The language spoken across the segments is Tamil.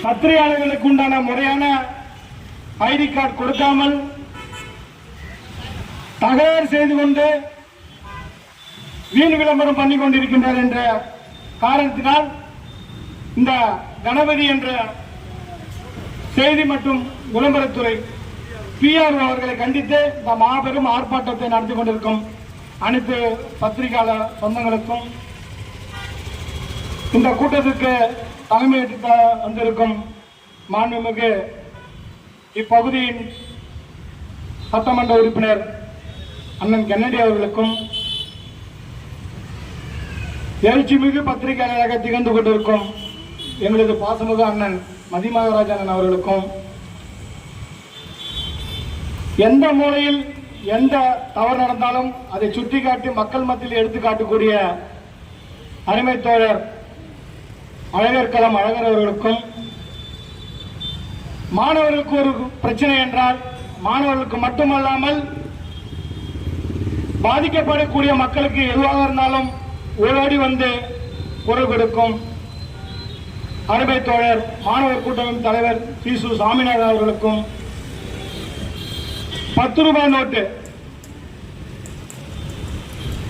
பத்திரிகையாளர்களுக்கு உண்டான முறையான ஐடி கார்டு கொடுக்காமல் தகவல் செய்து கொண்டு வீண் விளம்பரம் பண்ணி கொண்டிருக்கின்றார் என்ற காரணத்தினால் இந்த கணபதி என்ற செய்தி மற்றும் விளம்பரத்துறை பிஆர் அவர்களை கண்டித்து இந்த மாபெரும் ஆர்ப்பாட்டத்தை நடத்தி கொண்டிருக்கும் அனைத்து பத்திரிகையாளர் சொந்தங்களுக்கும் இந்த கூட்டத்திற்கு தலைமையேற்று வந்திருக்கும் மாண்புமிகு இப்பகுதியின் சட்டமன்ற உறுப்பினர் அண்ணன் கென்னடி அவர்களுக்கும் எழுச்சிமிகு பத்திரிகையாளராக திகழ்ந்து கொண்டிருக்கும் எங்களது பாசமிகு அண்ணன் மதிமகராஜன் அவர்களுக்கும் எந்த மூலையில் எந்த தவறு நடந்தாலும் அதை சுட்டிக்காட்டி மக்கள் மத்தியில் எடுத்து காட்டக்கூடிய அருமை தோழர் அழகர்கலம் அழகர் அவர்களுக்கும் மாணவர்களுக்கு ஒரு பிரச்சனை என்றால் மாணவர்களுக்கு மட்டுமல்லாமல் பாதிக்கப்படக்கூடிய மக்களுக்கு எதுவாக இருந்தாலும் ஓடோடி வந்து குரல் கொடுக்கும் அருமை தோழர் மாணவர் கூட்டமைப்பு தலைவர் சு சாமிநாதன் அவர்களுக்கும் 10 ரூபாய் நோட்டு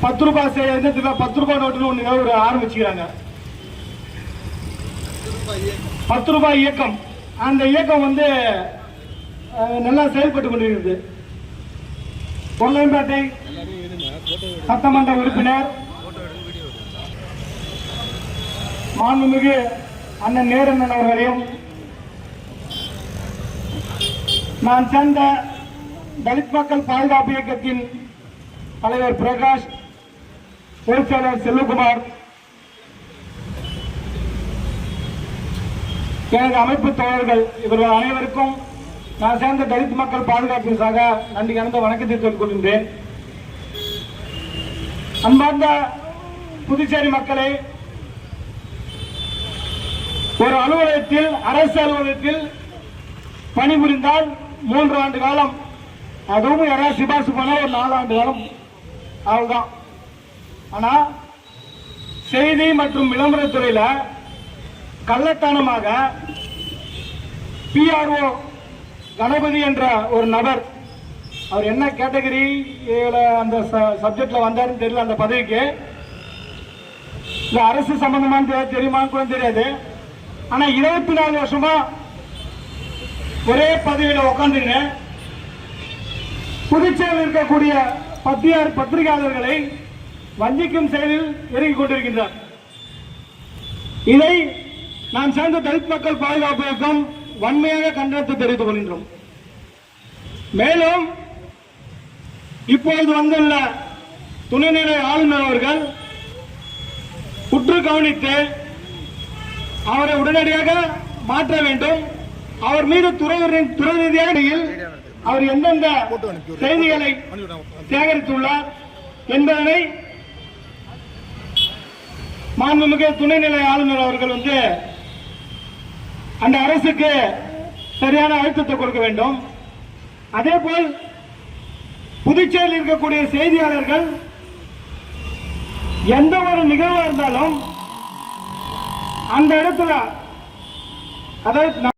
10 ரூபாய் 10 ரூபாய் நோட்டுன்னு ஒன்று ஒரு ஆரம்பிச்சுக்கிறாங்க 10 ரூபாய் இயக்கம். அந்த இயக்கம் வந்து நல்லா செயல்பட்டு கொண்டிருக்கிறது. கொல்லைம்பேட்டை சட்டமன்ற உறுப்பினர் மாண்புமிகு அண்ணன் நேரண்ணன் அவர்களையும் நான் சேர்ந்த தலித் மக்கள் பாதுகாப்பு இயக்கத்தின் தலைவர் பிரகாஷ், பொதுச்செயலாளர் செல்வகுமார், எனது அமைப்பு தோழர்கள் இவர்கள் அனைவருக்கும் நான் சேர்ந்த தலித் மக்கள் பாதுகாப்பிற்காக நன்றி கலந்த வணக்கத்தை தெரிவித்துக் கொள்கின்றேன். அன்பார்ந்த புதுச்சேரி மக்களே, ஒரு அலுவலகத்தில் அரசு அலுவலகத்தில் பணிபுரிந்தால் 3 ஆண்டு காலம், அதுவும் யாராவது சிபாரிசு பண்ண ஒரு 4 ஆண்டு காலம் அவ்வளவுதான். ஆனா செய்தி மற்றும் விளம்பரத்துறையில கள்ளத்தனமாக பிஆர்ஓ கணபதி என்ற ஒரு நபர், அவர் என்ன கேட்டகரி அந்த சப்ஜெக்ட்ல வந்தாருன்னு தெரியல, அந்த பதவிக்கு அரசு சம்பந்தமான தெரியுமான்னு கூட தெரியாது. ஆனா 24 வருஷமா ஒரே பதவியில உட்காந்துன்னு புதுச்சேரியில் இருக்கக்கூடிய பத்திரிகையாளர்களை வஞ்சிக்கும் செயலில் இறங்கிக் கொண்டிருக்கின்றார். இதை நான் சேர்ந்த தலித் மக்கள் பாதுகாப்பு இயக்கம் வன்மையாக கண்டனத்தை தெரிவித்துக் கொள்கின்றோம். மேலும் இப்பொழுது வந்துள்ள துணைநிலை ஆளுநர் அவர்கள் உற்று கவனித்து அவரை உடனடியாக மாற்ற வேண்டும். அவர் மீது துறை ரீதியாக அவர் எந்தெந்த செய்திகளை சேகரித்துள்ளார் என்பதனை மாண்புமிகு துணைநிலை ஆளுநர் அவர்கள் வந்து அந்த அரசுக்கு சரியான அழுத்தத்தை கொடுக்க வேண்டும். அதேபோல் புதுச்சேரியில் இருக்கக்கூடிய செய்தியாளர்கள் எந்த ஒரு நிகழ்வா இருந்தாலும் அந்த இடத்துல அதாவது